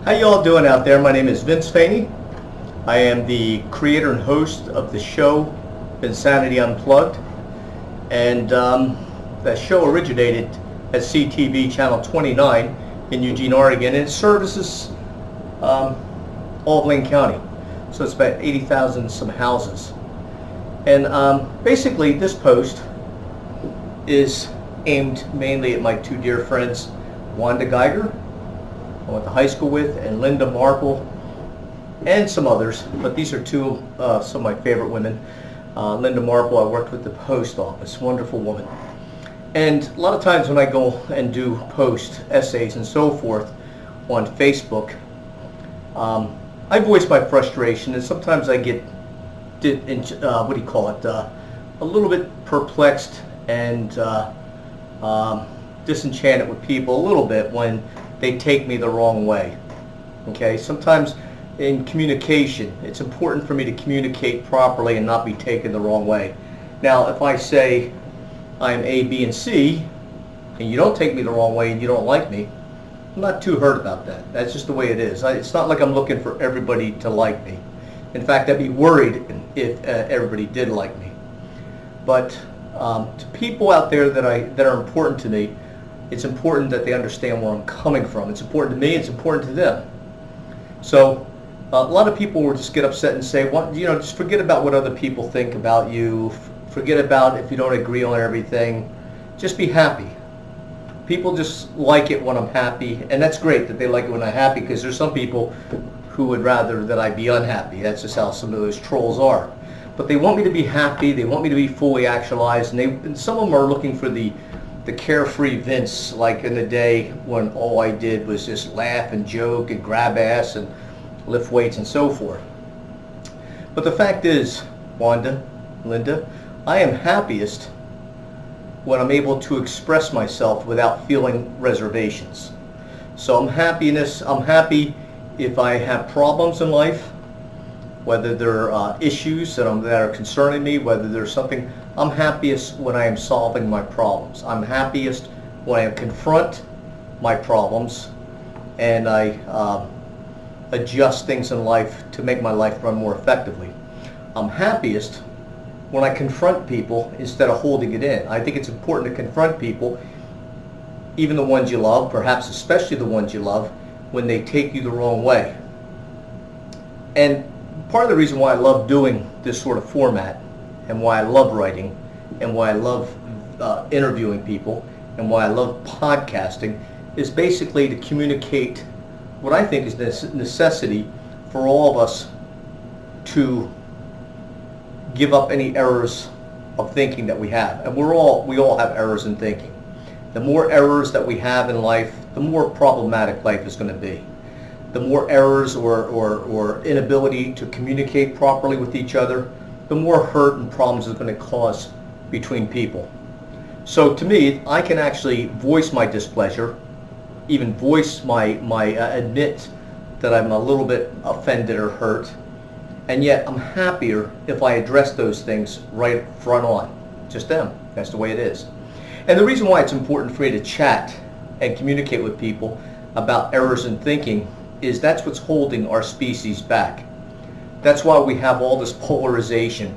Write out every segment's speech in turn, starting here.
How y'all doing out there? My name is Vince Faney. I am the creator and host of the show Insanity Unplugged, and that show originated at CTV Channel 29 in Eugene, Oregon, and it services all of Lane County. So it's about 80,000 some houses. And basically this post is aimed mainly at my two dear friends, Wanda Geiger, I went to high school with, and Linda Marple, and some others, but these are some of my favorite women. Linda Marple, I worked with the post office, wonderful woman. And a lot of times when I go and do post essays and so forth on Facebook, I voice my frustration, and sometimes I get, a little bit perplexed and disenchanted with people a little bit when they take me the wrong way. Okay, sometimes in communication, it's important for me to communicate properly and not be taken the wrong way. Now, if I say I'm A, B, and C, and you don't take me the wrong way and you don't like me, I'm not too hurt about that. That's just the way it is. It's not like I'm looking for everybody to like me. In fact, I'd be worried if everybody did like me. But to people out there that are important to me, it's important that they understand where I'm coming from. It's important to me, it's important to them. So a lot of people will just get upset and say, well, just forget about what other people think about you. Forget about if you don't agree on everything. Just be happy. People just like it when I'm happy, and that's great that they like it when I'm happy, because there's some people who would rather that I be unhappy. That's just how some of those trolls are. But they want me to be happy, they want me to be fully actualized, and some of them are looking for the carefree Vince, like in the day when all I did was just laugh and joke and grab ass and lift weights and so forth. But the fact is, Wanda, Linda, I am happiest when I'm able to express myself without feeling reservations. So I'm happy if I have problems in life, whether they're issues that are concerning me, whether there's something. I'm happiest when I am solving my problems. I'm happiest when I confront my problems and I adjust things in life to make my life run more effectively. I'm happiest when I confront people instead of holding it in. I think it's important to confront people, even the ones you love, perhaps especially the ones you love, when they take you the wrong way. And part of the reason why I love doing this sort of format, and why I love writing, and why I love interviewing people, and why I love podcasting, is basically to communicate what I think is this necessity for all of us to give up any errors of thinking that we have. And we all have errors in thinking. The more errors that we have in life, the more problematic life is going to be. The more errors or inability to communicate properly with each other, the more hurt and problems it's going to cause between people. So to me, I can actually voice my displeasure, even voice my admit that I'm a little bit offended or hurt, and yet I'm happier if I address those things right front on. Just them. That's the way it is. And the reason why it's important for me to chat and communicate with people about errors in thinking is that's what's holding our species back. That's why we have all this polarization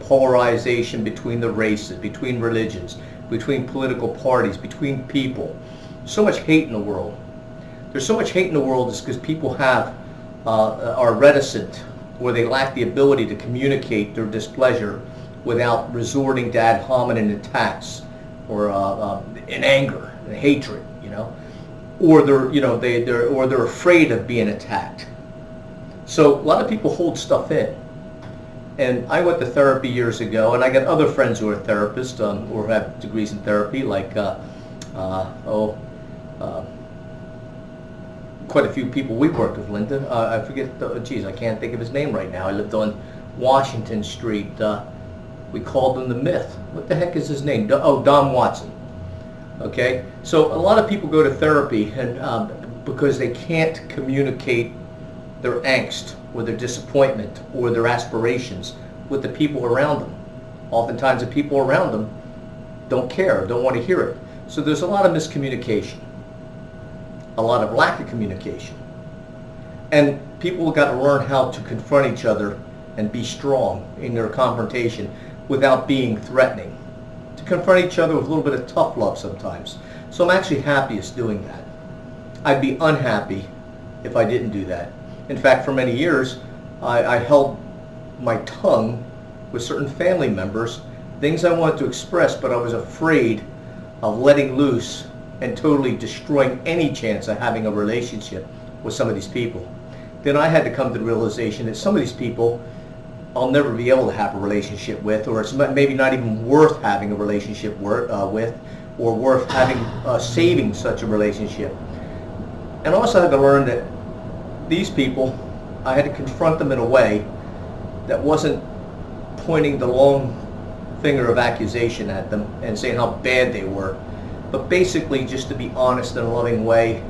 between the races, between religions, between political parties, between people. So much hate in the world. There's so much hate in the world is because people are reticent, or they lack the ability to communicate their displeasure without resorting to ad hominem attacks or in anger and hatred, or they're afraid of being attacked. So a lot of people hold stuff in. And I went to therapy years ago, and I got other friends who are therapists or have degrees in therapy, like quite a few people we worked with, Linda. I forget, I can't think of his name right now. I lived on Washington Street. We called him the Myth. What the heck is his name? Don Watson. Okay? So a lot of people go to therapy and because they can't communicate their angst or their disappointment or their aspirations with the people around them. Oftentimes the people around them don't care, don't want to hear it. So there's a lot of miscommunication, a lot of lack of communication. And people got to learn how to confront each other and be strong in their confrontation without being threatening. To confront each other with a little bit of tough love sometimes. So I'm actually happiest doing that. I'd be unhappy if I didn't do that. In fact, for many years, I held my tongue with certain family members, things I wanted to express, but I was afraid of letting loose and totally destroying any chance of having a relationship with some of these people. Then I had to come to the realization that some of these people I'll never be able to have a relationship with, or it's maybe not even worth having a relationship with, or worth having saving such a relationship. And also I had to learn that these people, I had to confront them in a way that wasn't pointing the long finger of accusation at them and saying how bad they were, but basically just to be honest in a loving way,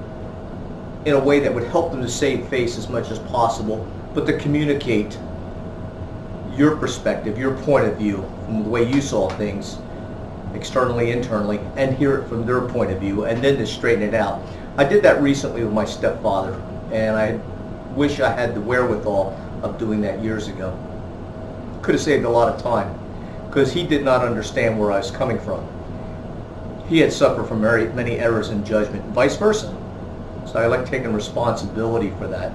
in a way that would help them to save face as much as possible, but to communicate your perspective, your point of view, from the way you saw things, externally, internally, and hear it from their point of view, and then to straighten it out. I did that recently with my stepfather, and I wish I had the wherewithal of doing that years ago. Could have saved a lot of time, because he did not understand where I was coming from. He had suffered from many errors in judgment, and vice versa. So I like taking responsibility for that.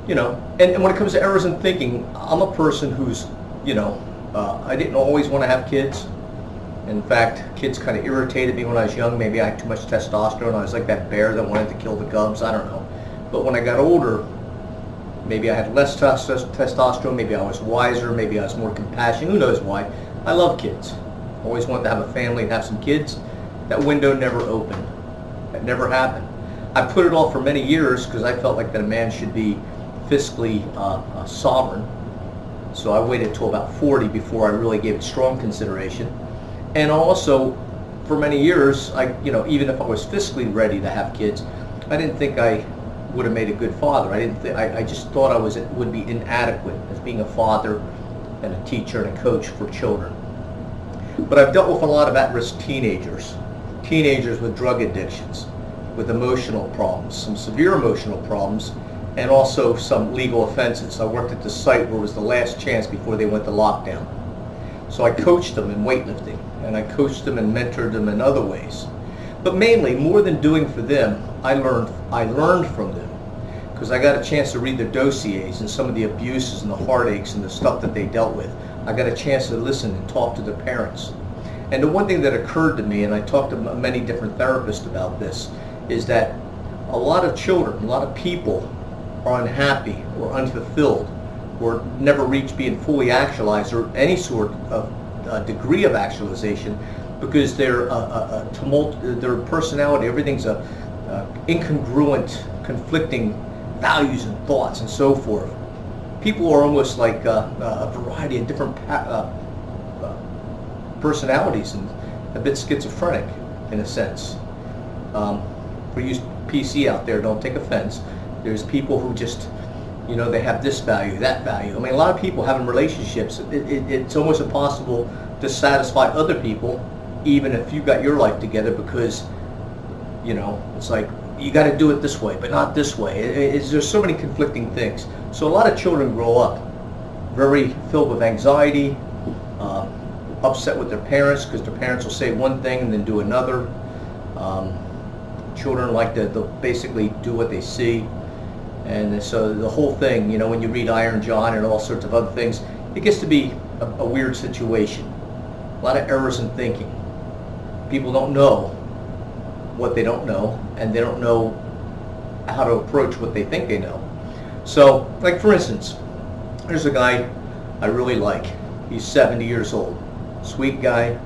You know, and when it comes to errors in thinking, I'm a person who's, you know, I didn't always want to have kids. In fact, kids kind of irritated me when I was young. Maybe I had too much testosterone. I was like that bear that wanted to kill the cubs. I don't know. But when I got older, maybe I had less testosterone. Maybe I was wiser. Maybe I was more compassionate. Who knows why? I love kids. Always wanted to have a family and have some kids. That window never opened. That never happened. I put it off for many years because I felt like that a man should be fiscally sovereign. So I waited till about 40 before I really gave it strong consideration. And also, for many years, even if I was fiscally ready to have kids, I didn't think I would have made a good father. I just thought I would be inadequate as being a father and a teacher and a coach for children. But I've dealt with a lot of at-risk teenagers with drug addictions, with emotional problems, some severe emotional problems, and also some legal offenses. I worked at the site where it was the last chance before they went to lockdown. So I coached them in weightlifting, and I coached them and mentored them in other ways. But mainly, more than doing for them, I learned from them, because I got a chance to read their dossiers and some of the abuses and the heartaches and the stuff that they dealt with. I got a chance to listen and talk to their parents. And the one thing that occurred to me, and I talked to many different therapists about this, is that a lot of children, a lot of people are unhappy or unfulfilled or never reach being fully actualized or any sort of degree of actualization because their their personality, everything's incongruent, conflicting values and thoughts and so forth. People are almost like a variety of different personalities and a bit schizophrenic in a sense. For you PC out there, don't take offense. There's people who just, they have this value, that value. I mean, a lot of people having relationships, it's almost impossible to satisfy other people, even if you got your life together, because, it's like, you got to do it this way, but not this way. There's so many conflicting things. So a lot of children grow up very filled with anxiety, upset with their parents because their parents will say one thing and then do another. Children like to basically do what they see. And so the whole thing, when you read Iron John and all sorts of other things, it gets to be a weird situation. A lot of errors in thinking. People don't know what they don't know, and they don't know how to approach what they think they know. So, like for instance, there's a guy I really like. He's 70 years old. Sweet guy.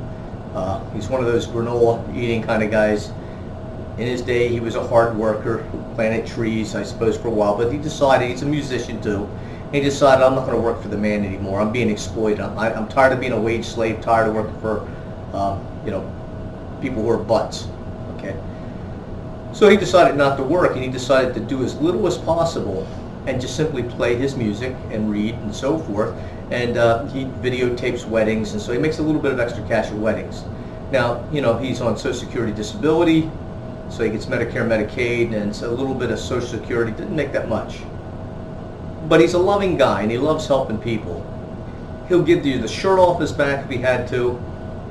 He's one of those granola eating kind of guys. In his day, he was a hard worker, planted trees, I suppose, for a while, but he decided, he's a musician too, he decided, I'm not going to work for the man anymore. I'm being exploited. I'm tired of being a wage slave, tired of working for, people who are butts, okay? So he decided not to work, and he decided to do as little as possible and just simply play his music and read and so forth, and he videotapes weddings, and so he makes a little bit of extra cash at weddings. Now, he's on Social Security disability. So he gets Medicare, Medicaid, and it's a little bit of Social Security. Didn't make that much. But he's a loving guy, and he loves helping people. He'll give you the shirt off his back if he had to,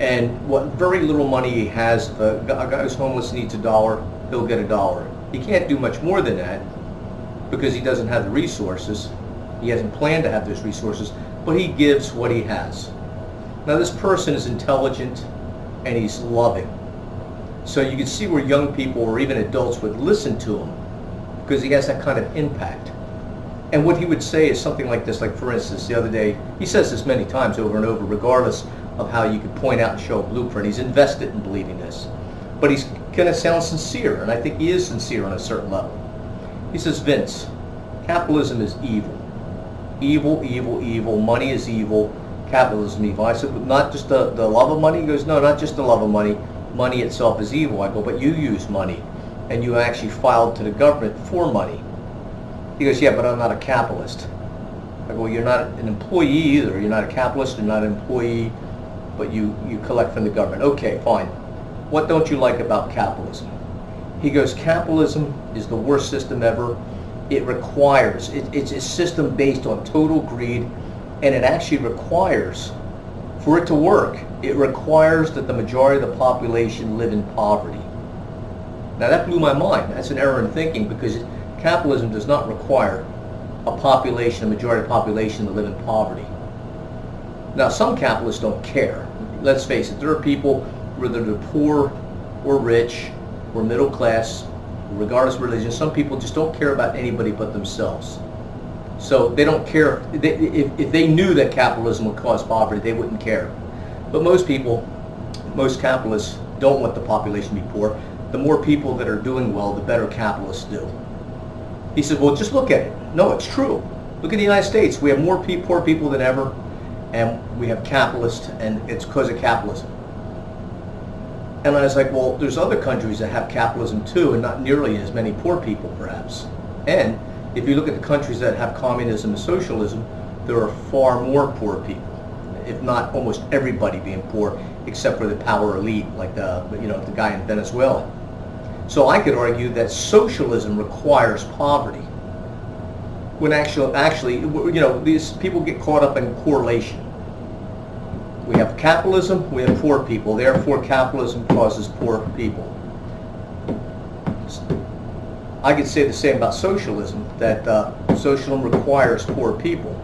and what very little money he has, if a guy who's homeless needs $1, he'll get $1. He can't do much more than that because he doesn't have the resources. He hasn't planned to have those resources, but he gives what he has. Now this person is intelligent and he's loving. So you can see where young people or even adults would listen to him because he has that kind of impact. And what he would say is something like this, like for instance, the other day, he says this many times over and over, regardless of how you could point out and show a blueprint. He's invested in believing this. But he's going to sound sincere, and I think he is sincere on a certain level. He says, Vince, capitalism is evil. Evil, evil, evil. Money is evil. Capitalism is evil. I said, not just the love of money? He goes, no, not just the love of money. Money itself is evil. I go, but you use money, and you actually filed to the government for money. He goes, yeah, but I'm not a capitalist. I go, well, you're not an employee either. You're not a capitalist, you're not an employee, but you collect from the government. Okay, fine. What don't you like about capitalism? He goes, capitalism is the worst system ever. It requires, it's a system based on total greed, and it actually requires, for it to work, it requires that the majority of the population live in poverty. Now that blew my mind. That's an error in thinking because capitalism does not require a population, a majority population to live in poverty. Now some capitalists don't care. Let's face it, there are people, whether they're poor or rich or middle class, regardless of religion, some people just don't care about anybody but themselves. So they don't care. If they knew that capitalism would cause poverty, they wouldn't care. But most people, most capitalists don't want the population to be poor. The more people that are doing well, the better capitalists do. He said, well, just look at it. No, it's true. Look at the United States. We have more poor people than ever, and we have capitalists, and it's because of capitalism. And I was like, well, there's other countries that have capitalism too, and not nearly as many poor people, perhaps. And if you look at the countries that have communism and socialism, there are far more poor people, if not almost everybody being poor, except for the power elite, like the guy in Venezuela. So I could argue that socialism requires poverty. When actually, these people get caught up in correlation. We have capitalism, we have poor people. Therefore, capitalism causes poor people. I could say the same about socialism, that socialism requires poor people.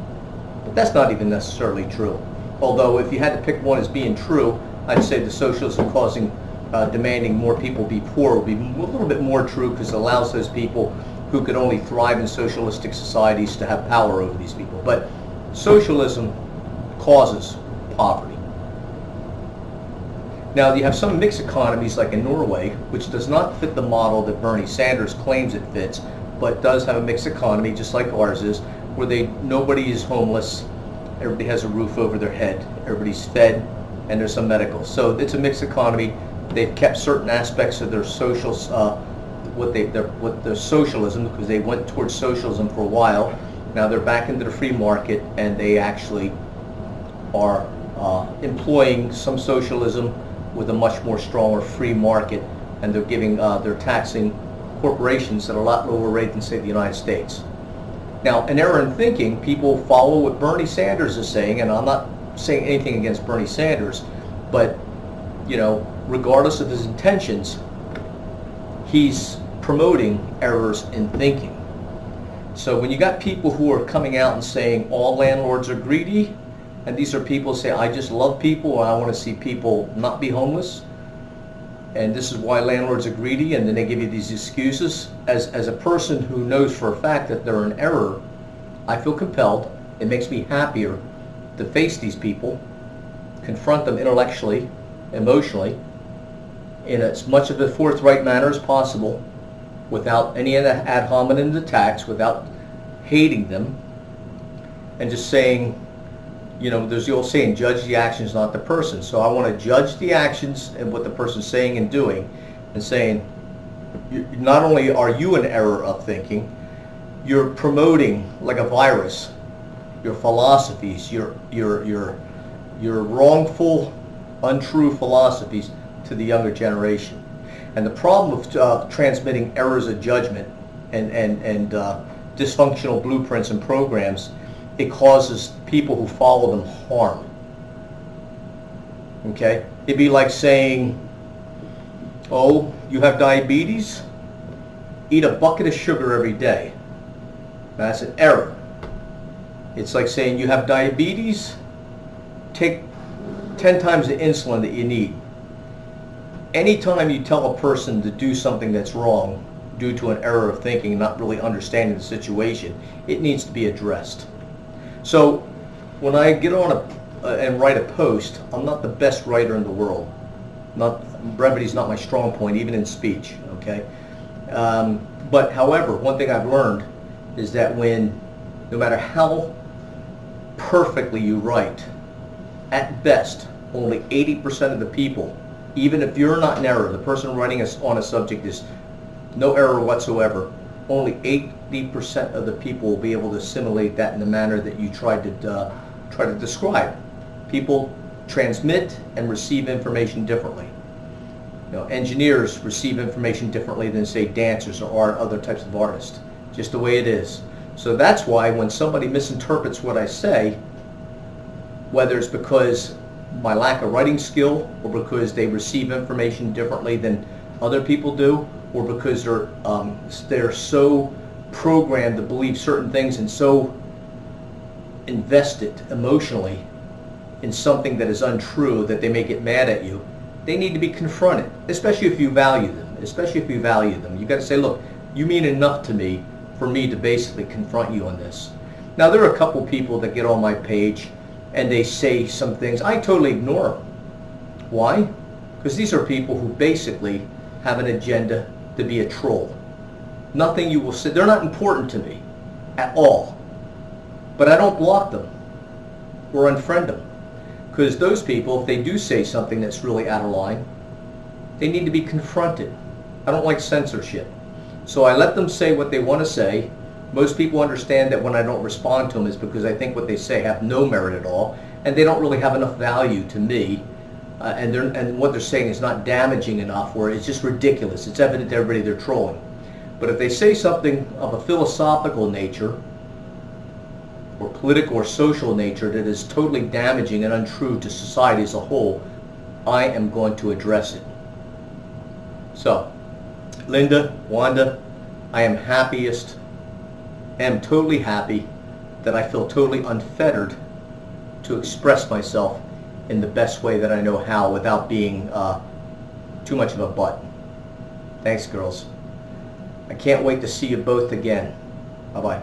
But that's not even necessarily true. Although, if you had to pick one as being true, I'd say the socialism causing demanding more people be poor would be a little bit more true because it allows those people who could only thrive in socialistic societies to have power over these people. But socialism causes poverty. Now you have some mixed economies like in Norway, which does not fit the model that Bernie Sanders claims it fits, but does have a mixed economy just like ours is, where nobody is homeless, everybody has a roof over their head, everybody's fed, and there's some medical. So it's a mixed economy. They've kept certain aspects of their social, their socialism, because they went towards socialism for a while. Now they're back into the free market, and they actually are employing some socialism with a much more stronger free market, and they're taxing corporations at a lot lower rate than, say, the United States. Now, an error in thinking, people follow what Bernie Sanders is saying, and I'm not saying anything against Bernie Sanders, but regardless of his intentions, he's promoting errors in thinking. So when you got people who are coming out and saying all landlords are greedy, and these are people who say, I just love people and I want to see people not be homeless, and this is why landlords are greedy, and then they give you these excuses. As a person who knows for a fact that they're in error, I feel compelled, it makes me happier to face these people, confront them intellectually, emotionally, in as much of a forthright manner as possible, without any ad hominem attacks, without hating them, and just saying, there's the old saying, judge the actions, not the person. So I want to judge the actions and what the person's saying and doing, and saying, not only are you in error of thinking, you're promoting, like a virus, your philosophies, your wrongful, untrue philosophies to the younger generation. And the problem with transmitting errors of judgment and dysfunctional blueprints and programs, it causes people who follow them harm. Okay? It'd be like saying, oh, you have diabetes? Eat a bucket of sugar every day. That's an error. It's like saying you have diabetes? Take 10 times the insulin that you need. Anytime you tell a person to do something that's wrong due to an error of thinking, not really understanding the situation, it needs to be addressed. So when I get on and write a post, I'm not the best writer in the world. Brevity is not my strong point, even in speech. Okay, but however, one thing I've learned is that no matter how perfectly you write, at best, only 80% of the people, even if you're not in error, the person writing on a subject is no error whatsoever, only 80% of the people will be able to assimilate that in the manner that you tried to describe. People transmit and receive information differently. Engineers receive information differently than, say, dancers or other types of artists. Just the way it is. So that's why when somebody misinterprets what I say, whether it's because my lack of writing skill, or because they receive information differently than other people do, or because they're so programmed to believe certain things and so invested emotionally in something that is untrue that they may get mad at you, they need to be confronted, especially if you value them. You got to say, look, you mean enough to me for me to basically confront you on this. Now, there are a couple people that get on my page and they say some things. I totally ignore them. Why? Because these are people who basically have an agenda to be a troll. Nothing you will say, they're not important to me at all. But I don't block them or unfriend them. Because those people, if they do say something that's really out of line, they need to be confronted. I don't like censorship. So I let them say what they want to say. Most people understand that when I don't respond to them is because I think what they say have no merit at all, and they don't really have enough value to me, and what they're saying is not damaging enough, or it's just ridiculous. It's evident to everybody they're trolling. But if they say something of a philosophical nature, or political or social nature that is totally damaging and untrue to society as a whole, I am going to address it. So, Linda, Wanda, I am totally happy that I feel totally unfettered to express myself in the best way that I know how without being too much of a butt. Thanks, girls. I can't wait to see you both again. Bye-bye.